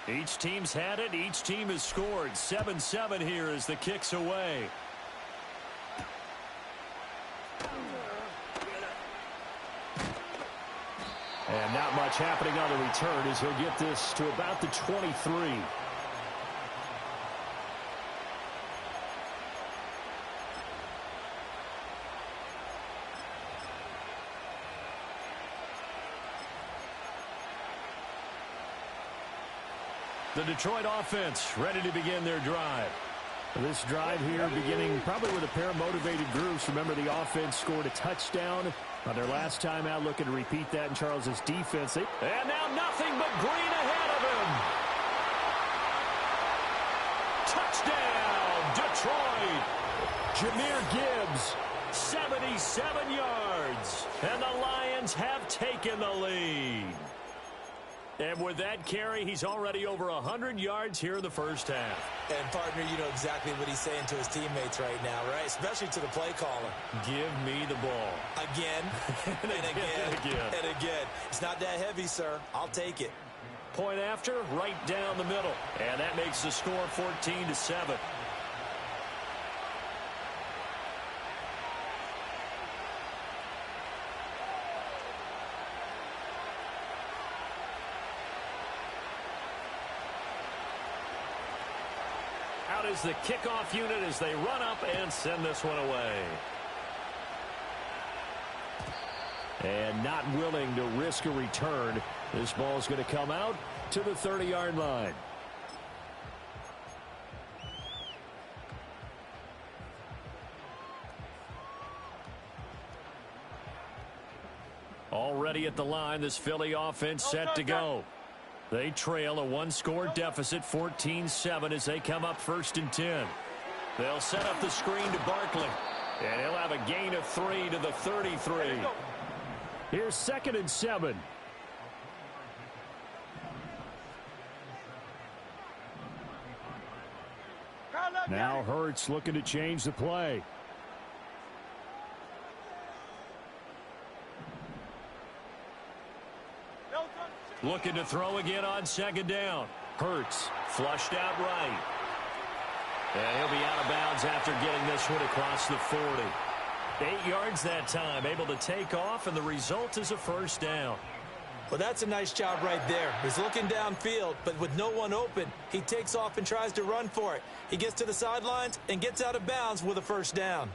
Each team's had it. Each team has scored. 7-7 here as the kick's away. And not much happening on the return as he'll get this to about the 23. The Detroit offense ready to begin their drive. This drive here beginning probably with a pair of motivated groups. Remember, the offense scored a touchdown on their last time out, looking to repeat that in Charles's defense. And now nothing but green ahead of him. Touchdown, Detroit. Jahmyr Gibbs, 77 yards. And the Lions have taken the lead. And with that carry, he's already over 100 yards here in the first half. And, partner, you know exactly what he's saying to his teammates right now, right? Especially to the play caller. Give me the ball. Again, and again, and again. It's not that heavy, sir. I'll take it. Point after, right down the middle. And that makes the score 14-7. Out is the kickoff unit as they run up and send this one away. And not willing to risk a return. This ball's going to come out to the 30-yard line. Already at the line, this Philly offense set to go. They trail a one-score deficit, 14-7, as they come up 1st and 10. They'll set up the screen to Barkley. And he'll have a gain of 3 to the 33. Here's 2nd and 7. Now Hurts looking to change the play. Looking to throw again on 2nd down. Hurts flushed out right. And he'll be out of bounds after getting this one across the 40. 8 yards that time, able to take off, and the result is a 1st down. Well, that's a nice job right there. He's looking downfield, but with no one open, he takes off and tries to run for it. He gets to the sidelines and gets out of bounds with a 1st down.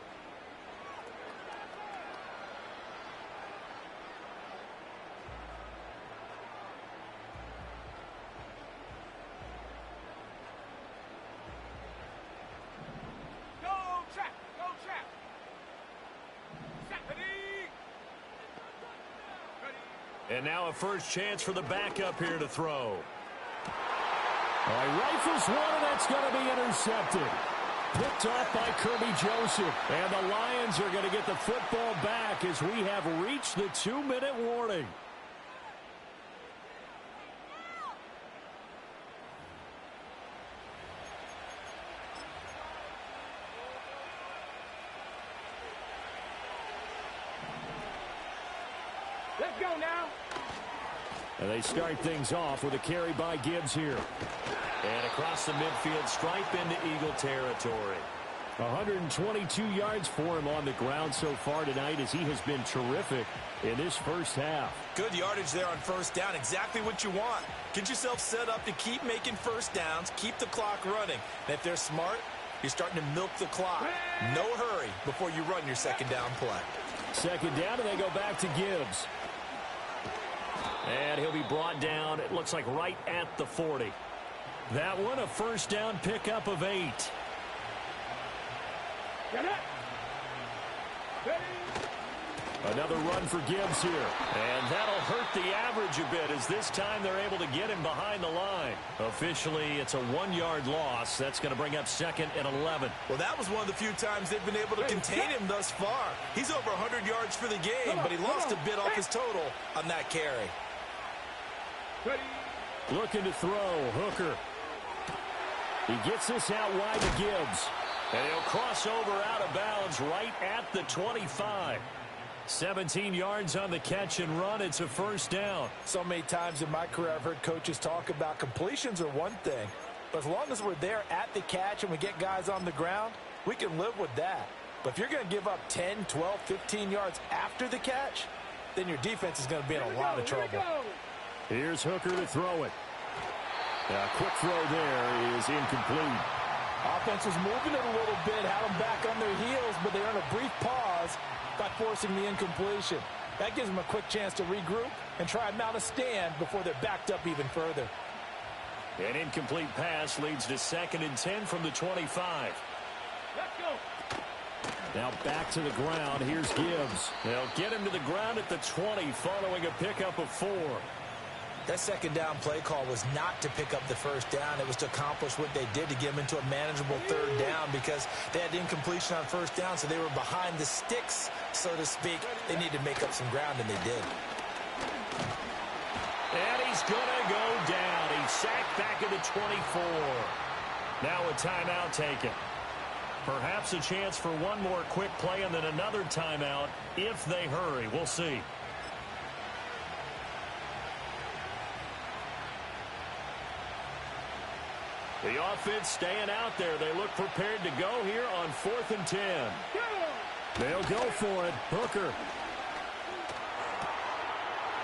And now a first chance for the backup here to throw. Rifles one, and that's going to be intercepted. Picked off by Kirby Joseph. And the Lions are going to get the football back as we have reached the 2-minute warning. Let's go now. And they start things off with a carry by Gibbs here. And across the midfield stripe into Eagle territory. 122 yards for him on the ground so far tonight as he has been terrific in this first half. Good yardage there on 1st down. Exactly what you want. Get yourself set up to keep making 1st downs, keep the clock running. And if they're smart, you're starting to milk the clock. No hurry before you run your 2nd down play. 2nd down, and they go back to Gibbs. And he'll be brought down, it looks like right at the 40. That one, a 1st down pickup of 8. Get it. Ready. Another run for Gibbs here. And that'll hurt the average a bit as this time they're able to get him behind the line. Officially, it's a 1-yard loss. That's going to bring up 2nd and 11. Well, that was one of the few times they've been able to contain him thus far. He's over 100 yards for the game, but he lost a bit off his total on that carry. Ready. Looking to throw, Hooker. He gets this out wide to Gibbs. And he'll cross over out of bounds right at the 25. 17 yards on the catch and run. It's a first down. So many times in my career I've heard coaches talk about completions are one thing, but as long as we're there at the catch and we get guys on the ground, we can live with that. But if you're going to give up 10, 12, 15 yards after the catch, then your defense is going to be in a lot of trouble. Here's Hooker to throw it. A quick throw there is incomplete. Offense was moving it a little bit, had them back on their heels, but they earned a brief pause by forcing the incompletion. That gives them a quick chance to regroup and try and mount a stand before they're backed up even further. An incomplete pass leads to 2nd and 10 from the 25. Let's go. Now back to the ground. Here's Gibbs. They'll get him to the ground at the 20 following a pickup of 4. That second down play call was not to pick up the first down. It was to accomplish what they did to get them into a manageable third down because they had incompletion on first down, so they were behind the sticks, so to speak. They needed to make up some ground, and they did. And he's going to go down. He's sacked back at the 24. Now a timeout taken. Perhaps a chance for one more quick play and then another timeout if they hurry. We'll see. The offense staying out there. They look prepared to go here on 4th and 10. They'll go for it. Hooker.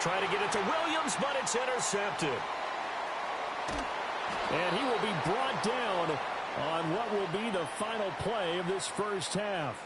Try to get it to Williams, but it's intercepted. And he will be brought down on what will be the final play of this first half.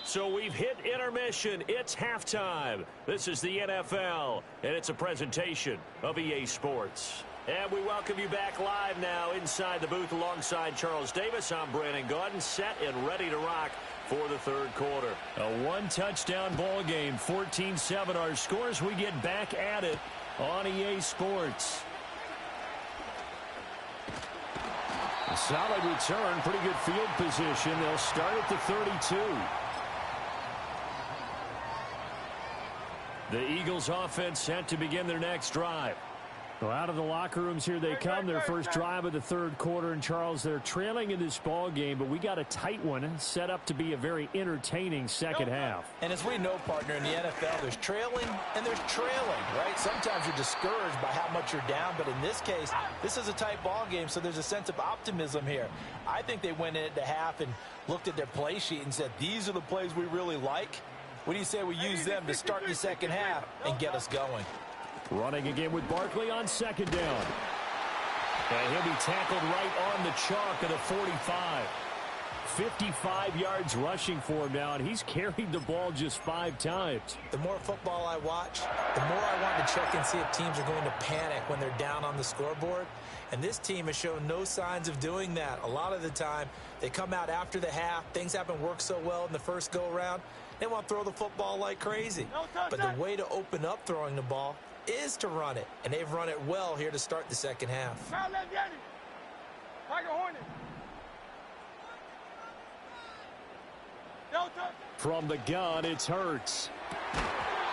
So we've hit intermission. It's halftime. This is the NFL, and it's a presentation of EA Sports. And we welcome you back live now inside the booth alongside Charles Davis. I'm Brandon Gaudin, set and ready to rock for the third quarter. A one-touchdown ball game, 14-7 our scores. We get back at it on EA Sports. A solid return, pretty good field position. They'll start at the 32. The Eagles offense set to begin their next drive. Well, out of the locker rooms here they come. Their first drive of the third quarter. And, Charles, they're trailing in this ball game, but we got a tight one set up to be a very entertaining second half. And as we know, partner, in the NFL, there's trailing and there's trailing, right? Sometimes you're discouraged by how much you're down, but in this case, this is a tight ball game, so there's a sense of optimism here. I think they went in at the half and looked at their play sheet and said, these are the plays we really like. What do you say we use them to start the second half and get us going? Running again with Barkley on second down. And he'll be tackled right on the chalk of the 45. 55 yards rushing for him now, and he's carried the ball just 5 times. The more football I watch, the more I want to check and see if teams are going to panic when they're down on the scoreboard. And this team has shown no signs of doing that. A lot of the time, they come out after the half. Things haven't worked so well in the first go-around. They want to throw the football like crazy. But the way to open up throwing the ball is to run it. And they've run it well here to start the second half. From the gun, it's Hurts.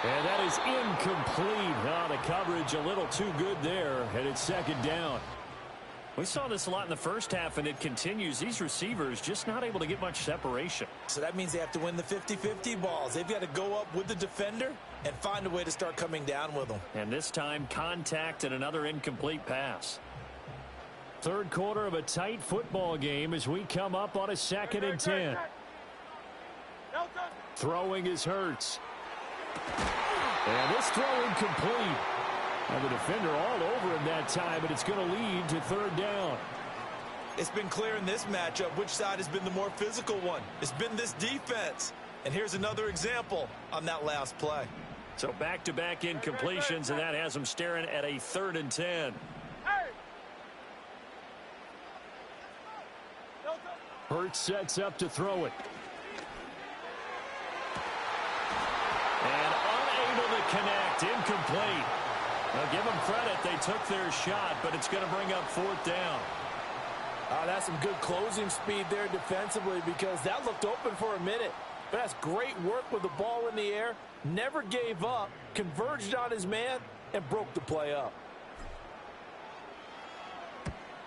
And that is incomplete. The coverage a little too good there, and it's second down. We saw this a lot in the first half, and it continues. These receivers just not able to get much separation. So that means they have to win the 50-50 balls. They've got to go up with the defender and find a way to start coming down with them. And this time, contact and another incomplete pass. Third quarter of a tight football game as we come up on a 2nd and 10. Throwing is Hurts. And this throw incomplete. And the defender all over him that time, but it's going to lead to third down. It's been clear in this matchup which side has been the more physical one. It's been this defense. And here's another example on that last play. So back-to-back incompletions, and that has them staring at a 3rd and 10. Hurts sets up to throw it. And unable to connect, incomplete. Now give them credit, they took their shot, but it's going to bring up 4th down. That's some good closing speed there defensively because that looked open for a minute. But that's great work with the ball in the air. Never gave up, converged on his man, and broke the play up.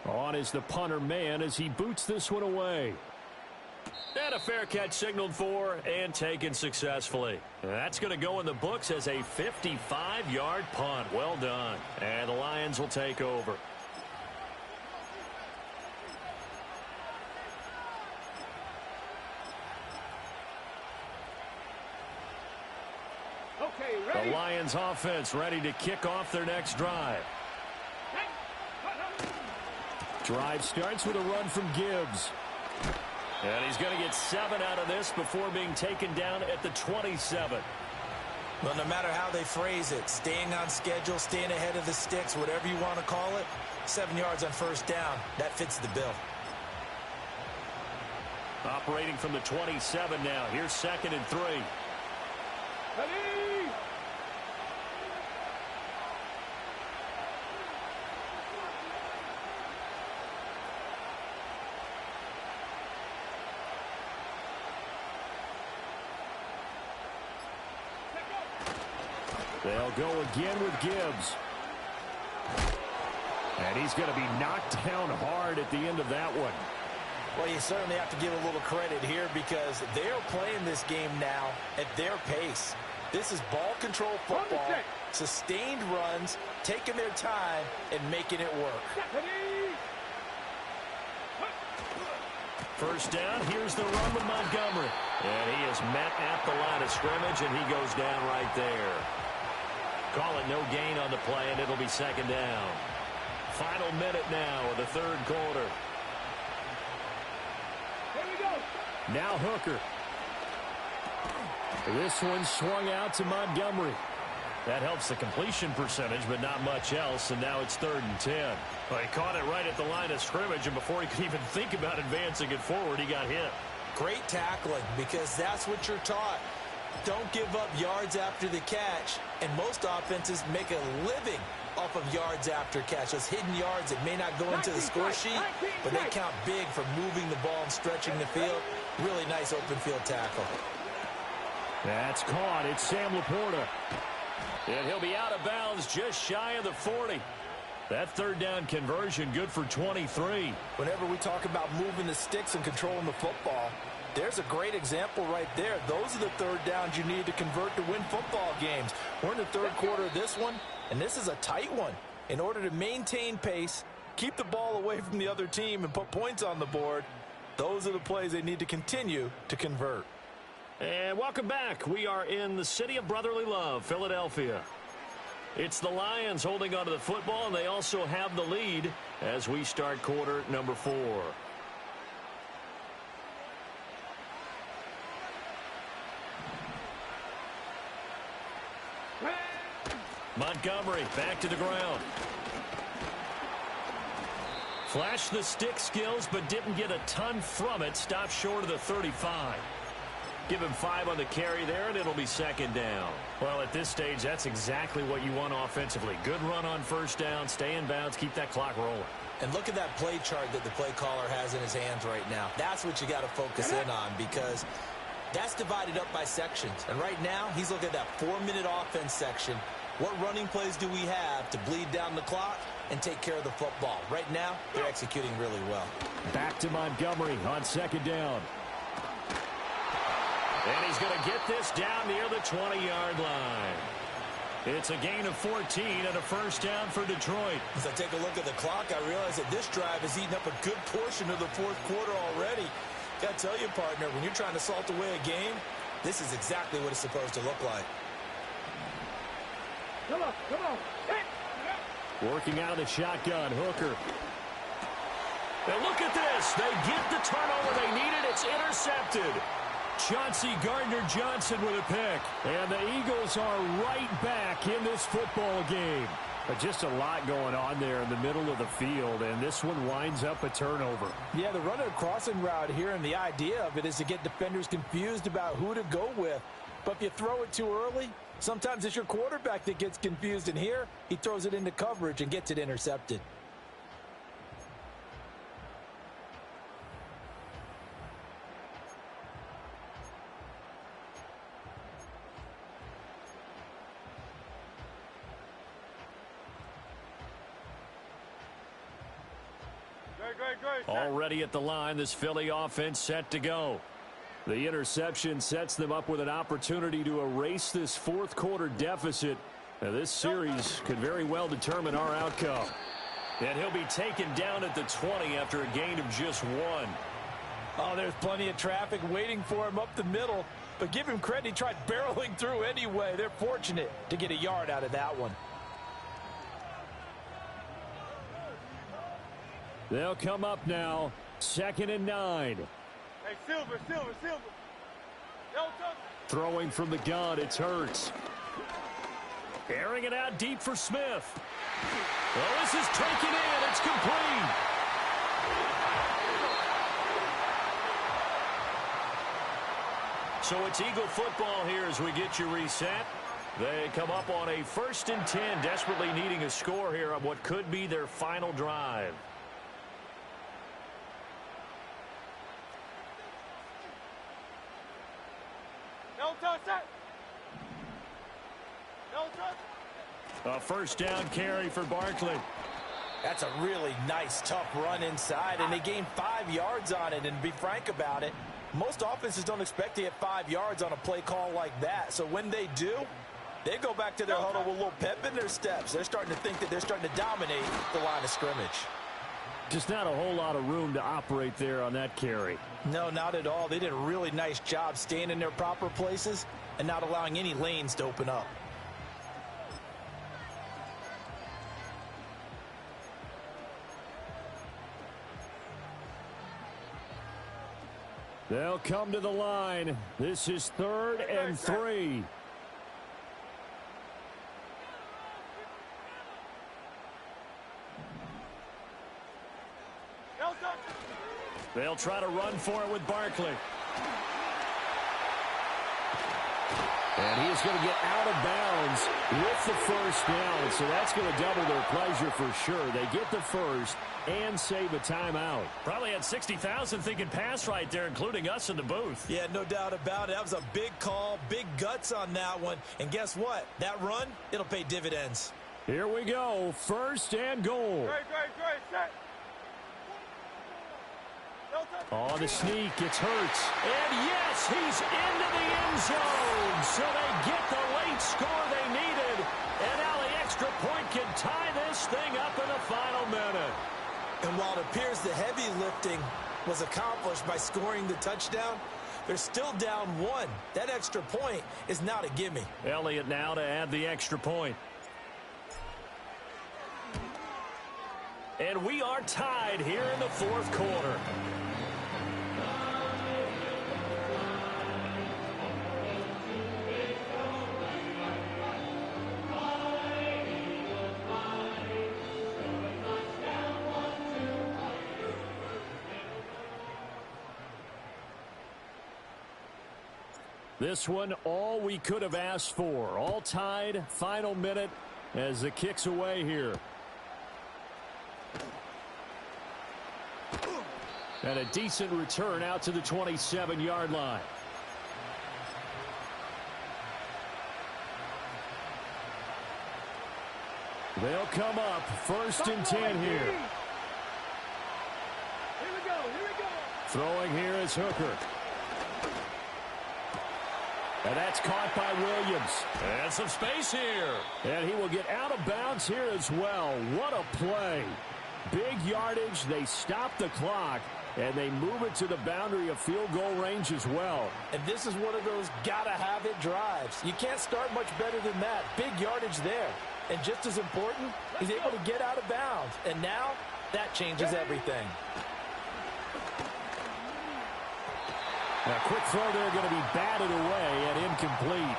On is the punter man as he boots this one away. And a fair catch signaled for and taken successfully. That's going to go in the books as a 55-yard punt. Well done. And the Lions will take over. Okay, ready? The Lions offense ready to kick off their next drive. Drive starts with a run from Gibbs. And he's going to get 7 out of this before being taken down at the 27. Well, no matter how they phrase it, staying on schedule, staying ahead of the sticks, whatever you want to call it, 7 yards on first down, that fits the bill. Operating from the 27 now. Here's 2nd and 3. Ready? They'll go again with Gibbs. And he's going to be knocked down hard at the end of that one. Well, you certainly have to give a little credit here because they're playing this game now at their pace. This is ball control football, sustained runs, taking their time, and making it work. First down, here's the run with Montgomery. And he is met at the line of scrimmage, and he goes down right there. Call it no gain on the play, and it'll be 2nd down. Final minute now of the 3rd quarter. Here we go. Now Hooker. This one swung out to Montgomery. That helps the completion percentage, but not much else, and now it's 3rd and 10. Well, he caught it right at the line of scrimmage, and before he could even think about advancing it forward, he got hit. Great tackling because that's what you're taught. Don't give up yards after the catch, and most offenses make a living off of yards after catch. Those hidden yards that may not go into the score sheet, but they count big for moving the ball and stretching the field. Really nice open field tackle. That's caught. It's Sam Laporta. And he'll be out of bounds just shy of the 40. That 3rd down conversion good for 23. Whenever we talk about moving the sticks and controlling the football, there's a great example right there. Those are the 3rd downs you need to convert to win football games. We're in the 3rd quarter of this one, and this is a tight one. In order to maintain pace, keep the ball away from the other team, and put points on the board, those are the plays they need to continue to convert. And welcome back. We are in the city of brotherly love, Philadelphia. It's the Lions holding onto the football, and they also have the lead as we start quarter number 4. Montgomery back to the ground. Flashed the stick skills, but didn't get a ton from it. Stopped short of the 35. Give him 5 on the carry there, and it'll be 2nd down. Well, at this stage, that's exactly what you want offensively. Good run on first down, stay in bounds, keep that clock rolling. And look at that play chart that the play caller has in his hands right now. That's what you got to focus in on because that's divided up by sections. And right now, he's looking at that 4-minute offense section. What running plays do we have to bleed down the clock and take care of the football? Right now, they're executing really well. Back to Montgomery on 2nd down. And he's going to get this down near the 20-yard line. It's a gain of 14 and a first down for Detroit. As I take a look at the clock, I realize that this drive has eaten up a good portion of the 4th quarter already. Got to tell you, partner, when you're trying to salt away a game, this is exactly what it's supposed to look like. Come on, come on. Hey. Working out of the shotgun, Hooker. And look at this. They get the turnover they needed. It's intercepted. Chauncey Gardner-Johnson with a pick. And the Eagles are right back in this football game. But just a lot going on there in the middle of the field, and this one winds up a turnover. Yeah, the running a crossing route here, and the idea of it is to get defenders confused about who to go with. But if you throw it too early, sometimes it's your quarterback that gets confused, and here he throws it into coverage and gets it intercepted. Already at the line, this Philly offense set to go. The interception sets them up with an opportunity to erase this fourth quarter deficit. Now, this series could very well determine our outcome. And he'll be taken down at the 20 after a gain of just 1. Oh, there's plenty of traffic waiting for him up the middle. But give him credit, he tried barreling through anyway. They're fortunate to get a yard out of that one. They'll come up now, 2nd and 9. Hey, Silver. Throwing from the gun, it's Hurts. Airing it out deep for Smith. Well, this is taken in. It's complete. So it's Eagle football here as we get you reset. They come up on a 1st and 10, desperately needing a score here on what could be their final drive. A 1st down carry for Barkley. That's a really nice, tough run inside, and they gained 5 yards on it. And to be frank about it, most offenses don't expect to get 5 yards on a play call like that. So when they do, they go back to their huddle with a little pep in their steps. They're starting to think that they're starting to dominate the line of scrimmage. Just not a whole lot of room to operate there on that carry. No, not at all. They did a really nice job staying in their proper places and not allowing any lanes to open up. They'll come to the line. This is 3rd and 3. They'll try to run for it with Barkley. And he is going to get out of bounds with the 1st down. So that's going to double their pleasure for sure. They get the 1st and save a timeout. Probably had 60,000 thinking pass right there, including us in the booth. Yeah, no doubt about it. That was a big call, big guts on that one. And guess what? That run, it'll pay dividends. Here we go. 1st and goal. Great, set. On the sneak, it's Hurts. And yes, he's into the end zone. So they get the late score they needed. And now the extra point can tie this thing up in the final minute. And while it appears the heavy lifting was accomplished by scoring the touchdown, they're still down 1. That extra point is not a gimme. Elliott now to add the extra point. And we are tied here in the 4th quarter. This one, all we could have asked for. All tied, final minute as the kick's away here. And a decent return out to the 27-yard line. They'll come up 1st and 10 here. Here we go. Throwing here is Hooker. And that's caught by Williams. And some space here. And he will get out of bounds here as well. What a play. Big yardage. They stop the clock. And they move it to the boundary of field goal range as well. And this is one of those gotta-have-it drives. You can't start much better than that. Big yardage there. And just as important, he's able to get out of bounds. And now, that changes everything. A quick throw there going to be batted away and incomplete.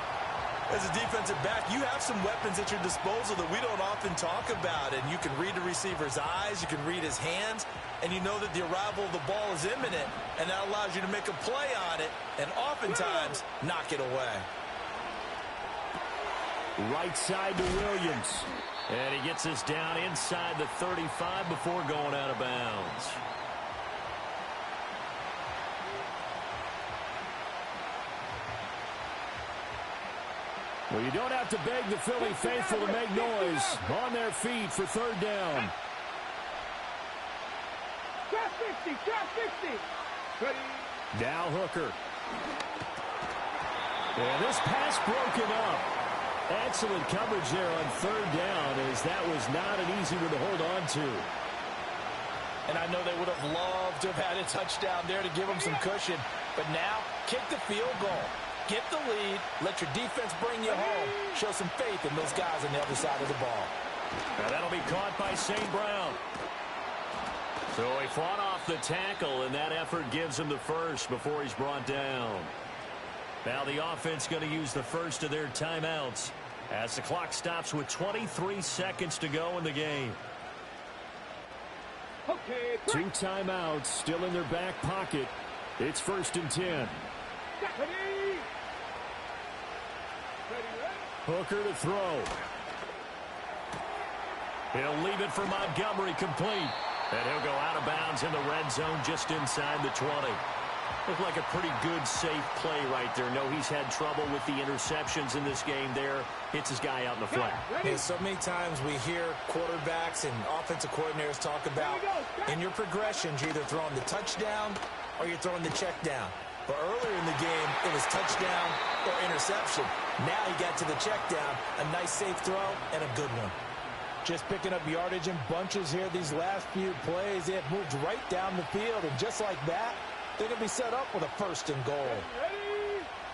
As a defensive back, you have some weapons at your disposal that we don't often talk about. And you can read the receiver's eyes, you can read his hands, and you know that the arrival of the ball is imminent, and that allows you to make a play on it and oftentimes knock it away. Right side to Williams. And he gets this down inside the 35 before going out of bounds. Well, you don't have to beg the Philly faithful to make noise. On their feet for 3rd down. Now Hooker. And this pass broken up. Excellent coverage there on third down, as that was not an easy one to hold on to. And I know they would have loved to have had a touchdown there to give them some cushion. But now, kick the field goal. Get the lead. Let your defense bring you home. Show some faith in those guys on the other side of the ball. Now that'll be caught by St. Brown. So he fought off the tackle, and that effort gives him the first before he's brought down. Now the offense going to use the first of their timeouts as the clock stops with 23 seconds to go in the game. Okay, 2 timeouts still in their back pocket. It's 1st and 10. Hooker to throw. He'll leave it for Montgomery, complete. And he'll go out of bounds in the red zone just inside the 20. Looked like a pretty good, safe play right there. No, he's had trouble with the interceptions in this game there. Hits his guy out in the flat. Yeah, so many times we hear quarterbacks and offensive coordinators talk about in your progressions, you're either throwing the touchdown or you're throwing the check down. But earlier in the game, it was touchdown or interception. Now he got to the check down, a nice safe throw, and a good one. Just picking up yardage in bunches here these last few plays. They have moved right down the field, and just like that, they're going to be set up with a 1st and goal.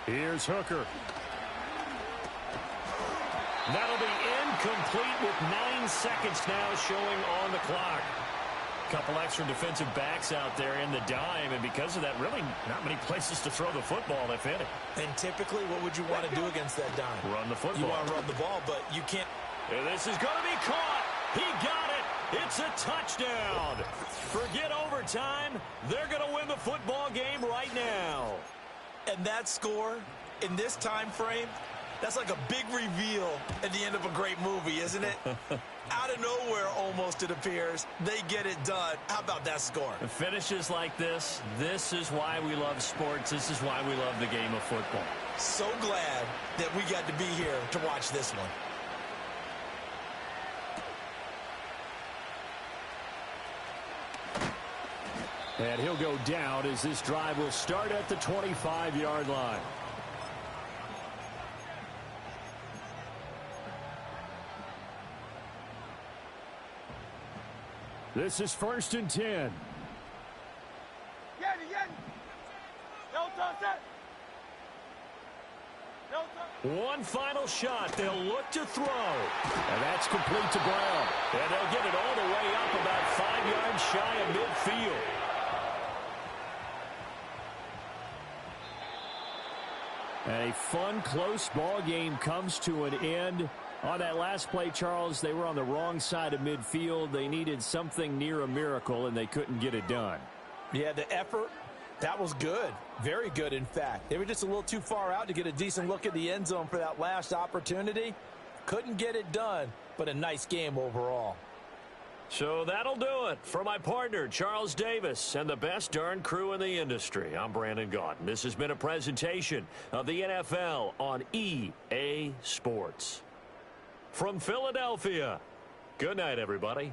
Here's Hooker. That'll be incomplete with 9 seconds now showing on the clock. Couple extra defensive backs out there in the dime, and because of that, really not many places to throw the football if any. And typically, what would you want to do against that dime? Run the football. You want to run the ball, but you can't. And this is going to be caught. He got it. It's a touchdown. Forget overtime. They're going to win the football game right now. And that score in this time frame, that's like a big reveal at the end of a great movie, isn't it? Out of nowhere, almost, it appears. They get it done. How about that score? Finishes like this is why we love sports. This is why we love the game of football. So glad that we got to be here to watch this one. And he'll go down as this drive will start at the 25-yard line. This is 1st and 10. One final shot. They'll look to throw. And that's complete to Brown. And they'll get it all the way up about 5 yards shy of midfield. And a fun, close ball game comes to an end. On that last play, Charles, they were on the wrong side of midfield. They needed something near a miracle, and they couldn't get it done. Yeah, the effort, that was good. Very good, in fact. They were just a little too far out to get a decent look at the end zone for that last opportunity. Couldn't get it done, but a nice game overall. So that'll do it for my partner, Charles Davis, and the best darn crew in the industry. I'm Brandon Gaudin. This has been a presentation of the NFL on EA Sports. From Philadelphia, good night, everybody.